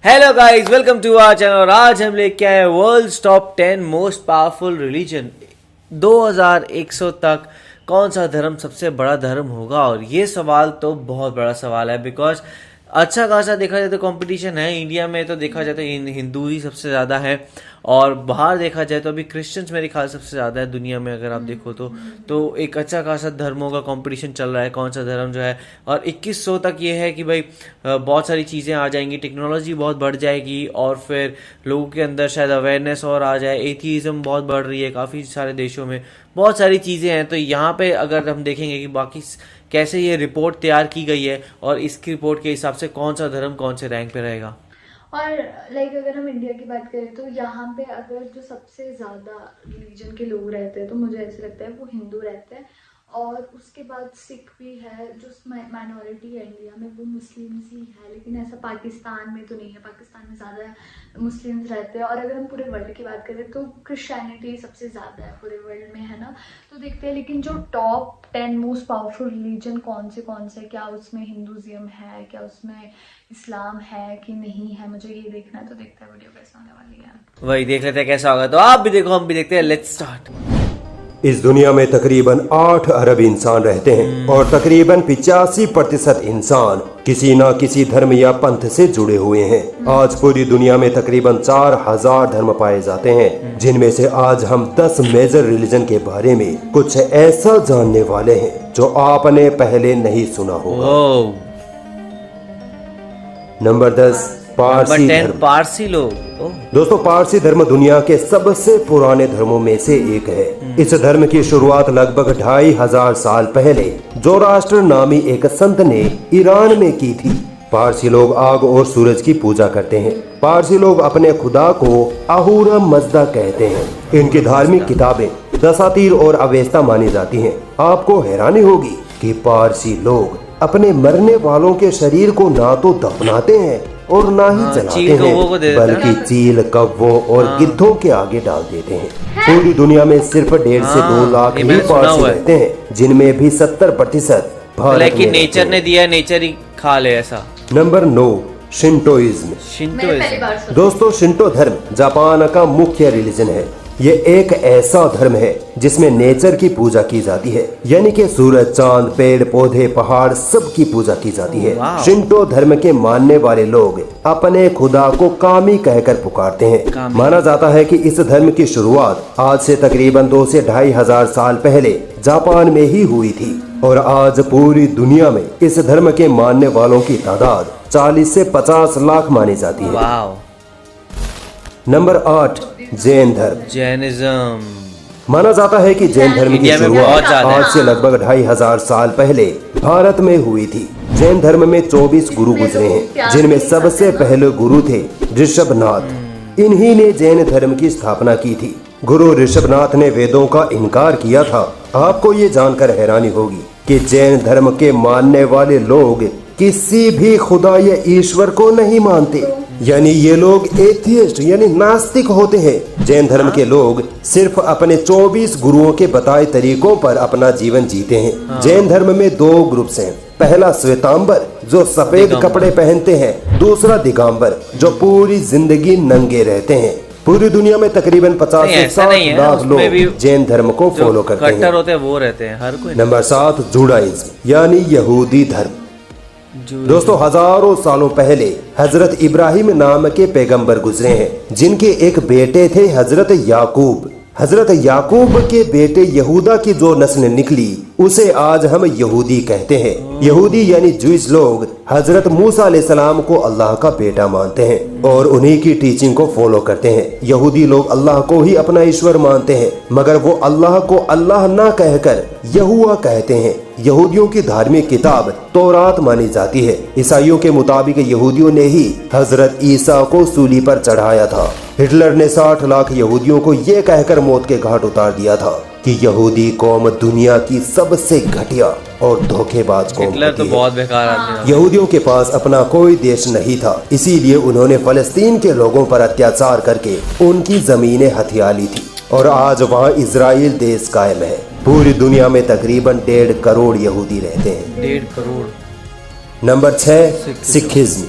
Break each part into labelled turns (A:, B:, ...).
A: Hello guys, welcome to our channel. और आज हम लेके आए world's top 10 most powerful religion 2100 तक। कौन सा धर्म सबसे बड़ा धर्म होगा? और ये सवाल तो बहुत बड़ा सवाल है, बिकॉज अच्छा खासा देखा जाए तो कंपटीशन है। इंडिया में तो देखा जाए तो हिंदू ही सबसे ज़्यादा है, और बाहर देखा जाए तो अभी क्रिश्चियंस मेरे ख्याल सबसे ज़्यादा है दुनिया में, अगर आप देखो तो एक अच्छा खासा धर्मों का कंपटीशन चल रहा है कौन सा धर्म जो है। और 2100 तक ये है कि भाई बहुत सारी चीज़ें आ जाएंगी, टेक्नोलॉजी बहुत बढ़ जाएगी, और फिर लोगों के अंदर शायद अवेयरनेस और आ जाए। एथीज़म बहुत बढ़ रही है काफ़ी सारे देशों में, बहुत सारी चीज़ें हैं। तो यहाँ पे अगर हम देखेंगे कि बाकी कैसे ये रिपोर्ट तैयार की गई है, और इसकी रिपोर्ट के हिसाब से कौन सा धर्म कौन से रैंक पे रहेगा।
B: और अगर हम इंडिया की बात करें तो यहाँ पे अगर जो सबसे ज़्यादा रिलीजन के लोग रहते हैं तो मुझे ऐसे लगता है वो हिंदू रहते हैं, और उसके बाद सिख भी है। जो माइनॉरिटी है इंडिया में वो मुस्लिम्स ही है, लेकिन ऐसा पाकिस्तान में तो नहीं है। पाकिस्तान में ज़्यादा मुस्लिम्स रहते हैं। और अगर हम पूरे वर्ल्ड की बात करें तो क्रिश्चियनिटी सबसे ज़्यादा है पूरे वर्ल्ड में, है ना। तो देखते हैं लेकिन जो टॉप 10 मोस्ट पावरफुल रिलीजन कौन से, क्या उसमें हिंदुज़म है, क्या उसमें इस्लाम है कि नहीं है, मुझे ये देखना है। तो देखते हैं वीडियो कैसे होने वाली है,
A: वही देख लेते हैं कैसा होगा। तो आप भी देखो, हम भी देखते हैं। Let's start.
C: इस दुनिया में तकरीबन 8 अरब इंसान रहते हैं और तकरीबन 85% इंसान किसी न किसी धर्म या पंथ से जुड़े हुए हैं। आज पूरी दुनिया में तकरीबन 4000 धर्म पाए जाते हैं, जिनमें से आज हम 10 मेजर रिलीजन के बारे में कुछ ऐसा जानने वाले हैं जो आपने पहले नहीं सुना होगा। नंबर 10, पारसी धर्म।
A: पारसी लोग।
C: दोस्तों, पारसी धर्म दुनिया के सबसे पुराने धर्मों में से एक है। इस धर्म की शुरुआत लगभग 2500 साल पहले जोराष्ट्र नामी एक संत ने ईरान में की थी। पारसी लोग आग और सूरज की पूजा करते हैं। पारसी लोग अपने खुदा को अहूरा मजदा कहते हैं। इनकी धार्मिक किताबें दसातीर और अवेस्ता मानी जाती हैं। आपको हैरानी होगी कि पारसी लोग अपने मरने वालों के शरीर को ना तो दफनाते हैं और ना ही जलाते हैं, बल्कि चील, कौवों और गिद्धों के आगे डाल देते हैं। पूरी दुनिया में सिर्फ 1.5 से 2 लाख ही पारसी रहते हैं, जिनमें भी 70% भारत में।
A: लेकिन नेचर ने दिया, नेचर ही खा ले ऐसा।
C: नंबर 9, शिंटोइज्म। दोस्तों, शिंटो धर्म जापान का मुख्य रिलीजन है। ये एक ऐसा धर्म है जिसमें नेचर की पूजा की जाती है, यानी कि सूरज, चांद, पेड़ पौधे, पहाड़, सब की पूजा की जाती है। शिंटो धर्म के मानने वाले लोग अपने खुदा को कामी कहकर पुकारते हैं। माना जाता है कि इस धर्म की शुरुआत आज से तकरीबन 2 से 2500 साल पहले जापान में ही हुई थी, और आज पूरी दुनिया में इस धर्म के मानने वालों की तादाद 40 से 50 लाख मानी जाती है। नंबर 8, जैन धर्म।
A: जैनिज्म।
C: माना जाता है कि जैन धर्म की शुरुआत आज से लगभग 2500 साल पहले भारत में हुई थी। जैन धर्म में 24 गुरु गुजरे हैं, जिनमें सबसे पहले गुरु थे ऋषभनाथ। इन्हीं ने जैन धर्म की स्थापना की थी। गुरु ऋषभनाथ ने वेदों का इनकार किया था। आपको ये जानकर हैरानी होगी कि जैन धर्म के मानने वाले लोग किसी भी खुदा या ईश्वर को नहीं मानते, यानी ये लोग एथियस्ट यानी नास्तिक होते हैं। जैन धर्म के लोग सिर्फ अपने 24 गुरुओं के बताए तरीकों पर अपना जीवन जीते हैं। जैन धर्म में 2 ग्रुप्स हैं। पहला श्वेतांबर, जो सफेद कपड़े पहनते हैं। दूसरा दिगंबर, जो पूरी जिंदगी नंगे रहते हैं। पूरी दुनिया में तकरीबन 50 से 60 लाख लोग जैन धर्म को फॉलो करते हैं।
A: कट्टर होते हैं वो रहते हैं हर कोई।
C: नंबर 7, जुडाइज्म यानी यहूदी धर्म। दोस्तों, हजारों सालों पहले हजरत इब्राहिम नाम के पैगंबर गुजरे हैं, जिनके एक बेटे थे हजरत याकूब। हजरत याकूब के बेटे यहूदा की जो नस्ल निकली उसे आज हम यहूदी कहते हैं। यहूदी यानी जूइश लोग हजरत मूसा अलैहिस्सलाम को अल्लाह का बेटा मानते हैं और उन्हीं की टीचिंग को फॉलो करते हैं। यहूदी लोग अल्लाह को ही अपना ईश्वर मानते हैं, मगर वो अल्लाह को अल्लाह ना कहकर यहुआ कहते हैं। यहूदियों की धार्मिक किताब तौरात मानी जाती है। ईसाइयों के मुताबिक यहूदियों ने ही हजरत ईसा को सूली पर चढ़ाया था। हिटलर ने 60 लाख यहूदियों को ये कहकर मौत के घाट उतार दिया था कि यहूदी कौम दुनिया की सबसे घटिया और धोखेबाज कौम
A: हिटलर तो बहुत बेकार आदमी था।
C: यहूदियों के पास अपना कोई देश नहीं था, इसीलिए उन्होंने फलस्तीन के लोगों पर अत्याचार करके उनकी जमीनें हथिया ली थी, और आज वहाँ इजराइल देश कायम है। पूरी दुनिया में तकरीबन 1.5 करोड़ यहूदी रहते हैं।
A: 1.5 करोड़।
C: Number 6, Sikhism.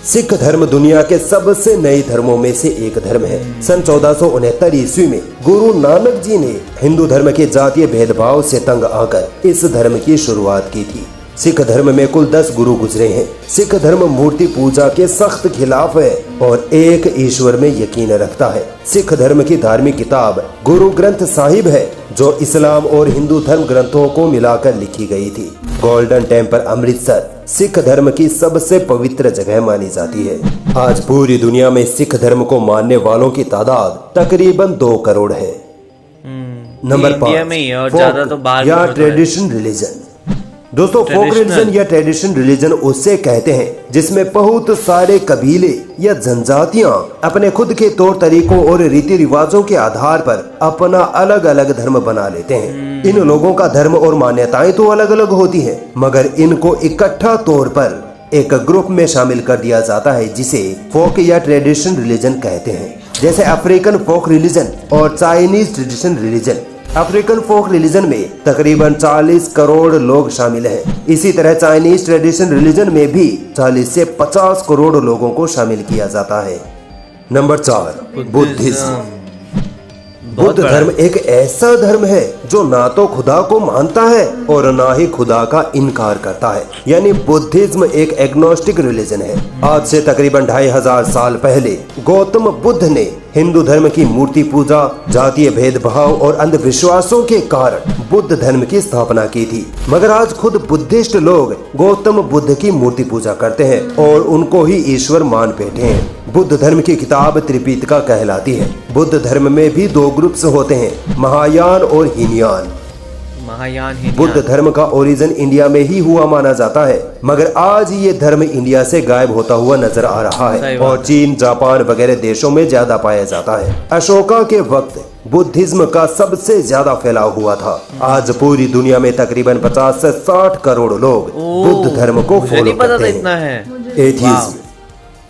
C: सिख धर्म दुनिया के सबसे नए धर्मों में से एक धर्म है। सन 1469 ईस्वी में गुरु नानक जी ने हिंदू धर्म के जातीय भेदभाव से तंग आकर इस धर्म की शुरुआत की थी। सिख धर्म में कुल 10 गुरु गुजरे हैं। सिख धर्म मूर्ति पूजा के सख्त खिलाफ है और एक ईश्वर में यकीन रखता है। सिख धर्म की धार्मिक किताब गुरु ग्रंथ साहिब है, जो इस्लाम और हिंदू धर्म ग्रंथों को मिलाकर लिखी गई थी। गोल्डन टेम्पल अमृतसर सिख धर्म की सबसे पवित्र जगह मानी जाती है। आज पूरी दुनिया में सिख धर्म को मानने वालों की तादाद तकरीबन 2 करोड़ है। नंबर 5 या ट्रेडिशन रिलीजन। दोस्तों, फोक रिलीजन या ट्रेडिशन रिलीजन उससे कहते हैं जिसमें बहुत सारे कबीले या जनजातियां अपने खुद के तौर तरीकों और रीति रिवाजों के आधार पर अपना अलग अलग धर्म बना लेते हैं। इन लोगों का धर्म और मान्यताएं तो अलग अलग होती हैं, मगर इनको इकट्ठा तौर पर एक ग्रुप में शामिल कर दिया जाता है, जिसे फोक या ट्रेडिशन रिलीजन कहते हैं। जैसे अफ्रीकन फोक रिलीजन और चाइनीज ट्रेडिशन रिलीजन। अफ्रीकन फोक रिलीजन में तकरीबन 40 करोड़ लोग शामिल हैं। इसी तरह चाइनीज ट्रेडिशन रिलीजन में भी 40 से 50 करोड़ लोगों को शामिल किया जाता है। Number 4 Buddhism. बुद्ध धर्म एक ऐसा धर्म है जो ना तो खुदा को मानता है और ना ही खुदा का इनकार करता है, यानी बुद्धिज्म एक एग्नोस्टिक रिलीजन है। आज से तकरीबन 2500 साल पहले गौतम बुद्ध ने हिंदू धर्म की मूर्ति पूजा, जातीय भेदभाव और अंधविश्वासों के कारण बुद्ध धर्म की स्थापना की थी। मगर आज खुद बुद्धिस्ट लोग गौतम बुद्ध की मूर्ति पूजा करते हैं और उनको ही ईश्वर मान बैठे हैं। बुद्ध धर्म की किताब त्रिपिटका कहलाती है। बुद्ध धर्म में भी 2 ग्रुप्स होते हैं, महायान और हीनयान। बुद्ध धर्म का ओरिजिन इंडिया में ही हुआ माना जाता है, मगर आज ये धर्म इंडिया से गायब होता हुआ नजर आ रहा है और चीन, जापान वगैरह देशों में ज्यादा पाया जाता है। अशोका के वक्त बुद्धिज्म का सबसे ज्यादा फैलाव हुआ था। आज पूरी दुनिया में तकरीबन 50 से 60 करोड़ लोग बुद्ध धर्म को फॉलो करते हैं। एथियज्म।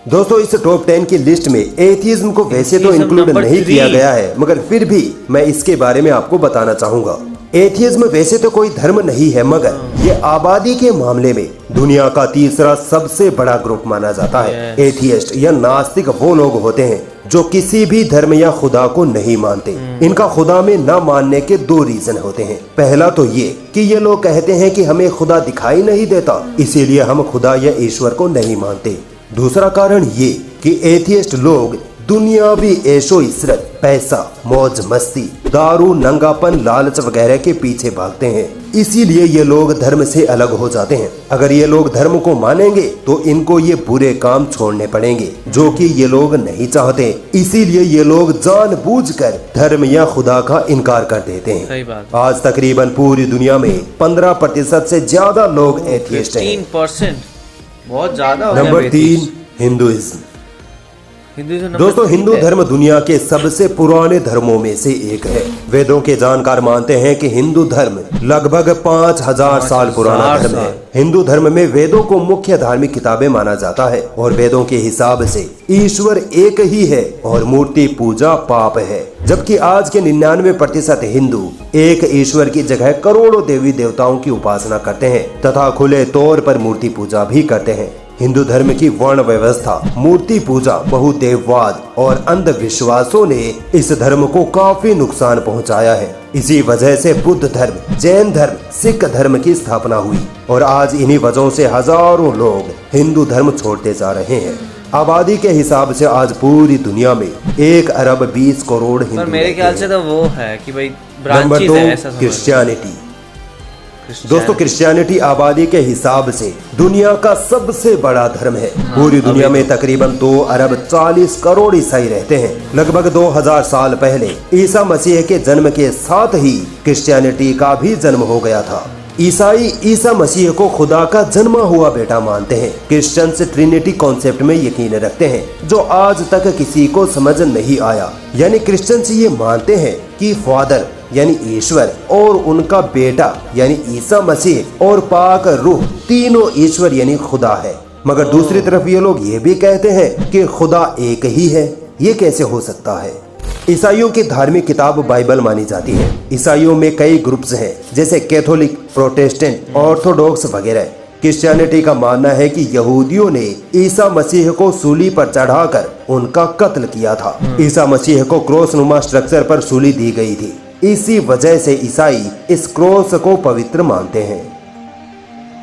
C: दोस्तों, इस टॉप 10 की लिस्ट में एथियज्म को वैसे तो इंक्लूड नहीं किया गया है, मगर फिर भी मैं इसके बारे में आपको बताना चाहूंगा। एथियज्म वैसे तो कोई धर्म नहीं है, मगर ये आबादी के मामले में दुनिया का तीसरा सबसे बड़ा ग्रुप माना जाता है। एथियस्ट या नास्तिक वो लोग होते हैं जो किसी भी धर्म या खुदा को नहीं मानते। इनका खुदा में न मानने के 2 रीजन होते हैं। पहला तो ये कि ये लोग कहते हैं कि हमें खुदा दिखाई नहीं देता, इसीलिए हम खुदा या ईश्वर को नहीं मानते। दूसरा कारण ये कि एथियस्ट लोग दुनियावी ऐशो इशरत, पैसा, मौज मस्ती, दारू, नंगापन, लालच वगैरह के पीछे भागते हैं। इसीलिए ये लोग धर्म से अलग हो जाते हैं। अगर ये लोग धर्म को मानेंगे तो इनको ये बुरे काम छोड़ने पड़ेंगे, जो कि ये लोग नहीं चाहते। इसीलिए ये लोग जानबूझकर धर्म या खुदा का इनकार कर देते हैं।
A: सही बात।
C: आज तकरीबन पूरी दुनिया में 15% से ज्यादा लोग एथियस्ट हैं।
A: 15%, बहुत ज्यादा।
C: Number 3 Hinduism. दोस्तों, हिंदू धर्म दुनिया के सबसे पुराने धर्मों में से एक है। वेदों के जानकार मानते हैं कि हिंदू धर्म लगभग 5000 साल पुराना धर्म है। हिंदू धर्म में वेदों को मुख्य धार्मिक किताबें माना जाता है और वेदों के हिसाब से ईश्वर एक ही है और मूर्ति पूजा पाप है। जबकि आज के 99% हिंदू एक ईश्वर की जगह करोड़ों देवी देवताओं की उपासना करते हैं तथा खुले तौर पर मूर्ति पूजा भी करते हैं। हिंदू धर्म की वर्ण व्यवस्था, मूर्ति पूजा, बहुदेववाद और अंधविश्वासों ने इस धर्म को काफी नुकसान पहुंचाया है। इसी वजह से बुद्ध धर्म, जैन धर्म, सिख धर्म की स्थापना हुई और आज इन्हीं वजहों से हजारों लोग हिंदू धर्म छोड़ते जा रहे हैं। आबादी के हिसाब से आज पूरी दुनिया में 1 अरब 20 करोड़ हिंदू।
A: मेरे ख्याल से तो वो है कि भाई
C: नंबर 2 क्रिश्चियनिटी। दोस्तों, क्रिश्चियनिटी आबादी के हिसाब से दुनिया का सबसे बड़ा धर्म है। पूरी दुनिया में तकरीबन 2 अरब 40 करोड़ ईसाई रहते हैं। लगभग 2000 साल पहले ईसा मसीह के जन्म के साथ ही क्रिश्चियनिटी का भी जन्म हो गया था। ईसाई ईसा मसीह को खुदा का जन्मा हुआ बेटा मानते हैं। क्रिश्चियंस ट्रिनिटी कॉन्सेप्ट में यकीन रखते हैं, जो आज तक किसी को समझ नहीं आया। यानी क्रिश्चियंस ये मानते हैं कि फादर यानी ईश्वर और उनका बेटा यानी ईसा मसीह और पाक रूह तीनों ईश्वर यानी खुदा है। मगर दूसरी तरफ ये लोग ये भी कहते हैं कि खुदा एक ही है। ये कैसे हो सकता है? ईसाइयों की धार्मिक किताब बाइबल मानी जाती है। ईसाइयों में कई ग्रुप्स हैं, जैसे कैथोलिक, प्रोटेस्टेंट, ऑर्थोडॉक्स वगैरह। क्रिश्चियनिटी का मानना है कि यहूदियों ने ईसा मसीह को सूली पर चढ़ाकर उनका कत्ल किया था। ईसा मसीह को क्रॉस नुमा स्ट्रक्चर पर सूली दी गई थी। इसी वजह से ईसाई इस क्रॉस को पवित्र मानते हैं।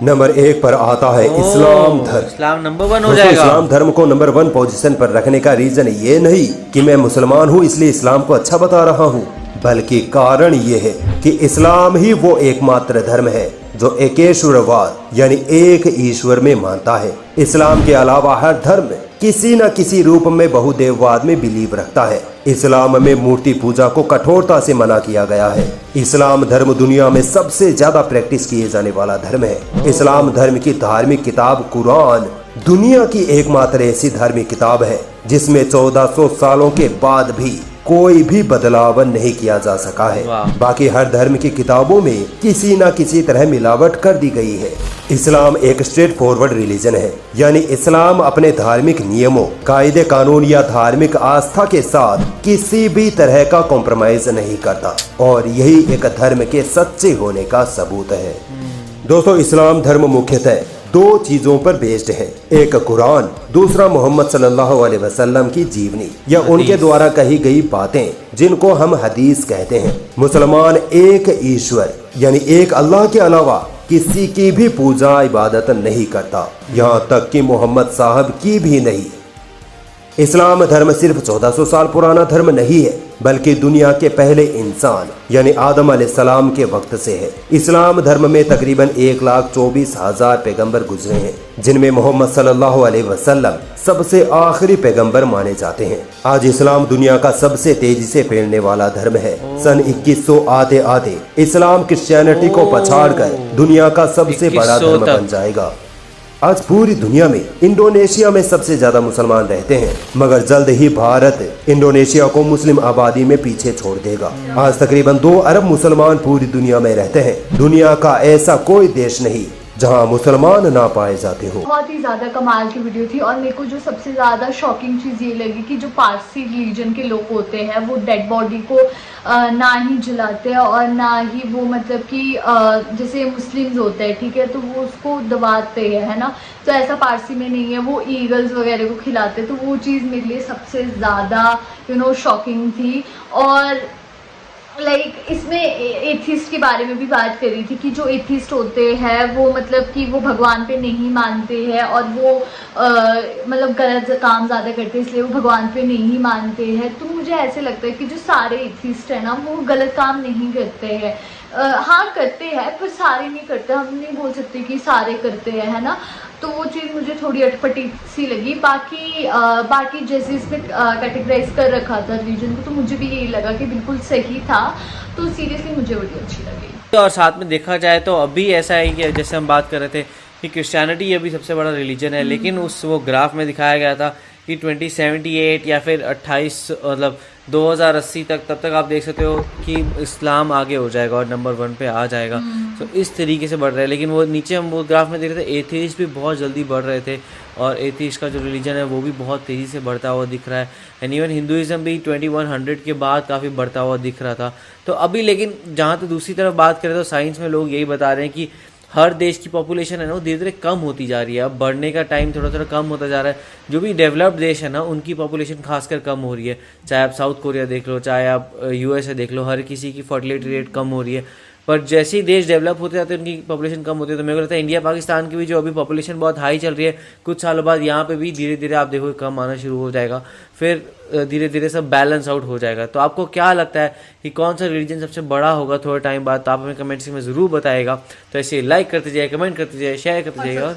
C: नंबर 1 पर आता है इस्लाम धर्म।
A: इस्लाम नंबर 1 हो जाएगा।
C: इस्लाम धर्म को नंबर 1 पोजीशन पर रखने का रीजन ये नहीं कि मैं मुसलमान हूँ इसलिए इस्लाम को अच्छा बता रहा हूँ, बल्कि कारण ये है कि इस्लाम ही वो एकमात्र धर्म है जो एकेश्वरवाद यानी एक ईश्वर में मानता है। इस्लाम के अलावा हर धर्म किसी न किसी रूप में बहुदेववाद में बिलीव रखता है। इस्लाम में मूर्ति पूजा को कठोरता से मना किया गया है। इस्लाम धर्म दुनिया में सबसे ज्यादा प्रैक्टिस किए जाने वाला धर्म है। इस्लाम धर्म की धार्मिक किताब कुरान दुनिया की एकमात्र ऐसी धार्मिक किताब है जिसमें 1400 सालों के बाद भी कोई भी बदलाव नहीं किया जा सका है। बाकी हर धर्म की किताबों में किसी न किसी तरह मिलावट कर दी गई है। इस्लाम एक स्ट्रेट फॉरवर्ड रिलीजन है, यानी इस्लाम अपने धार्मिक नियमों, कायदे कानून या धार्मिक आस्था के साथ किसी भी तरह का कॉम्प्रोमाइज नहीं करता और यही एक धर्म के सच्चे होने का सबूत है। दोस्तों, इस्लाम धर्म मुख्यतः 2 चीजों पर बेस्ड है, एक कुरान, दूसरा मोहम्मद सल्लल्लाहु अलैहि वसल्लम की जीवनी या उनके द्वारा कही गई बातें जिनको हम हदीस कहते हैं। मुसलमान एक ईश्वर यानी एक अल्लाह के अलावा किसी की भी पूजा इबादत नहीं करता, यहाँ तक कि मोहम्मद साहब की भी नहीं। इस्लाम धर्म सिर्फ 1400 साल पुराना धर्म नहीं है, बल्कि दुनिया के पहले इंसान यानी आदम अलैहिस्सलाम के वक्त से है। इस्लाम धर्म में तकरीबन 1,24,000 पैगंबर गुजरे हैं, जिनमें मोहम्मद सल्लल्लाहु अलैहि वसल्लम सबसे आखिरी पैगंबर माने जाते हैं। आज इस्लाम दुनिया का सबसे तेजी से फैलने वाला धर्म है। सन 2100 आते आते इस्लाम क्रिश्चियनिटी को पछाड़कर दुनिया का सबसे बड़ा धर्म बन जाएगा। आज पूरी दुनिया में इंडोनेशिया में सबसे ज्यादा मुसलमान रहते हैं, मगर जल्द ही भारत इंडोनेशिया को मुस्लिम आबादी में पीछे छोड़ देगा। आज तकरीबन 2 अरब मुसलमान पूरी दुनिया में रहते हैं। दुनिया का ऐसा कोई देश नहीं जहां मुसलमान ना पाए जाते हो।
B: बहुत ही ज्यादा कमाल की वीडियो थी और मेरे को जो सबसे ज्यादा शॉकिंग चीज ये लगी कि जो पारसी रिलीजन के लोग होते हैं वो डेड बॉडी को ना ही जलाते हैं और ना ही वो मतलब कि जैसे मुस्लिम्स होते हैं, ठीक है, तो वो उसको दबाते हैं, है ना। तो ऐसा पारसी में नहीं है, वो ईगल्स वगैरह को खिलाते। तो वो चीज़ मेरे लिए सबसे ज़्यादा शॉकिंग थी। और इसमें एथिस्ट के बारे में भी बात करी थी कि जो एथिस्ट होते हैं वो मतलब कि वो भगवान पे नहीं मानते हैं और वो मतलब गलत काम ज़्यादा करते हैं, इसलिए वो भगवान पे नहीं मानते हैं। तो मुझे ऐसे लगता है कि जो सारे एथिस्ट है ना वो गलत काम नहीं करते हैं। हाँ करते हैं पर सारे नहीं करते, हम नहीं बोल सकते कि सारे करते हैं, है ना। तो वो चीज़ मुझे थोड़ी अटपटी सी लगी। बाकी जैसे इसमें कैटेगराइज कर रखा था रिलीजन को, तो मुझे भी यही लगा कि बिल्कुल सही था। तो सीरियसली मुझे बड़ी अच्छी लगी।
A: और साथ में देखा जाए तो अभी ऐसा है कि जैसे हम बात कर रहे थे कि क्रिश्चियनिटी अभी सबसे बड़ा रिलीजन है, लेकिन वो ग्राफ में दिखाया गया था कि 2078 या फिर 28 मतलब 2080 तब तक आप देख सकते हो कि इस्लाम आगे हो जाएगा और नंबर 1 पे आ जाएगा। तो इस तरीके से बढ़ रहा है। लेकिन वो नीचे हम वो ग्राफ में देख रहे थे, एथीस्ट भी बहुत जल्दी बढ़ रहे थे और एथीस्ट का जो रिलीजन है वो भी बहुत तेज़ी से बढ़ता हुआ दिख रहा है। एंड इवन हिंदुइज्म भी 2100 के बाद काफ़ी बढ़ता हुआ दिख रहा था। तो अभी लेकिन जहाँ तो दूसरी तरफ बात करें तो साइंस में लोग यही बता रहे हैं कि हर देश की पॉपुलेशन है ना वो धीरे धीरे कम होती जा रही है। अब बढ़ने का टाइम थोड़ा थोड़ा कम होता जा रहा है। जो भी डेवलप्ड देश है ना उनकी पॉपुलेशन खासकर कम हो रही है। चाहे आप साउथ कोरिया देख लो, चाहे आप यूएसए देख लो, हर किसी की फर्टिलिटी रेट कम हो रही है। पर जैसे ही देश डेवलप होते जाते हैं उनकी पॉपुलेशन कम होती है। तो मेरे को लगता है इंडिया पाकिस्तान की भी जो अभी पॉपुलेशन बहुत हाई चल रही है, कुछ सालों बाद यहाँ पे भी धीरे धीरे आप देखो कम आना शुरू हो जाएगा, फिर धीरे धीरे सब बैलेंस आउट हो जाएगा। तो आपको क्या लगता है कि कौन सा रिलीजन सबसे बड़ा होगा थोड़े टाइम बाद? तो आप हमें कमेंट्स में ज़रूर बताएगा। तो ऐसे लाइक करते जाइए, कमेंट करते जाइए, शेयर करते जाइए और